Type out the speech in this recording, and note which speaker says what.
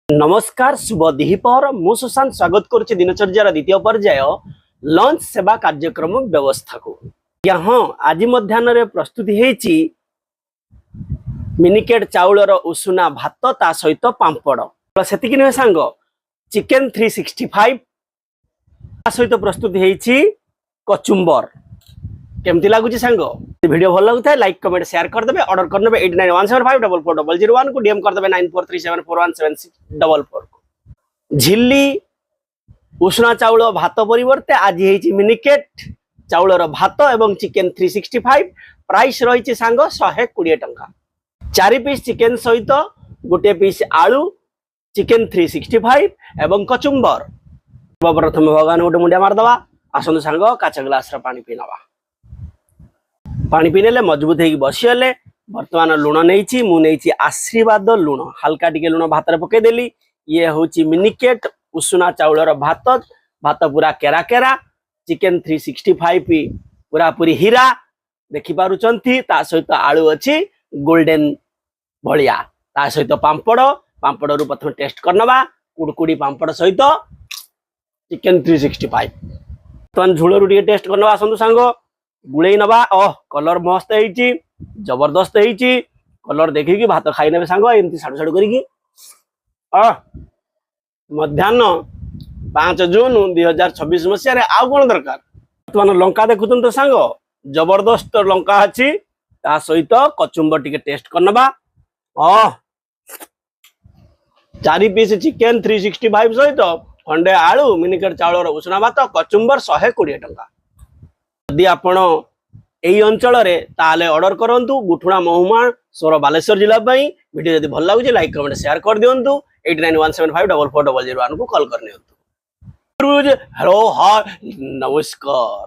Speaker 1: नमस्कार शुभ दिहिपहर मु सुशांत स्वागत करुच्ची दिनचर्यार द्वितीय पर्याय लंच सेवा कार्यक्रम व्यवस्था को हाँ आज मध्याह्न प्रस्तुति हेची मिनिकेट चाउलर उषुना भात ता सहित पांपड़ सेतिकी नुहे सांग चिकेन 365 ता सहित प्रस्तुति हेची कचुम्बर केमती लगुच सांग वीडियो भल लगुता है लाइक कमेंट शेयर करदे ऑर्डर करने 8917544001 को डीएम करदे 9437417644 को झिल्ली उषुना चाउल भात परिवर्ते आज हेची मिनिकेट चाउलर भात एवं चिकेन 365 प्राइस रही सांग 120 टंका 4 पीस चिकेन सहित गोटे पीस आलू चिकेन 365 एवं कचुम्बर प्रथम भगवान गोटे मुंडिया मारदवा आसतु सांग काच ग्लास पानी पी नवा पानी पीने मजबूत होगी बसीगले बर्तमान लुण नहीं मुझे आशीर्वाद लुण हल्का टिके लुण भात पकईदेली ये हूँ मिनिकेट उषुना चाउलर भात भात पूरा केरा केरा चिकेन 365 पूरा पूरी हीरा देखिपुंट ता सहित आलू अच्छी गोल्डन भलिया ता सहित पांपड़ पांपड़ रु प्रथम टेस्ट करनवा कुड़कुड़ी पांपड़ सहित चिकेन 365 बर्तमान झोल रू टेस्ट करनवा आसतु सांग गुड़े नवा कलर मस्त है जबरदस्त है कलर देखिकी भात खाई ने सांग एमती साड़ू साड़ू कर मध्याह्न 5 जून 2026 मसीह आउ कौन दरकार बर्तमान लंका देखुन तो सांग जबरदस्त लंका अच्छी ता सहित कचुम्बर टिके टेस्ट करनवा 4 पीस चिकेन 365 सहित खंडे आलू मिनिकेट चाउलर उषुना भात कचुम्बर 120 टंका यदि आपण एई अंचल रे ताले ऑर्डर करंतु गुठुणा महुमा सोर बालेश्वर जिला पई वीडियो यदि भल लागुचे लाइक कमेंट शेयर कर दियंतु 8917544001 को कॉल कर नियंतु हेलो हाय नमस्कार।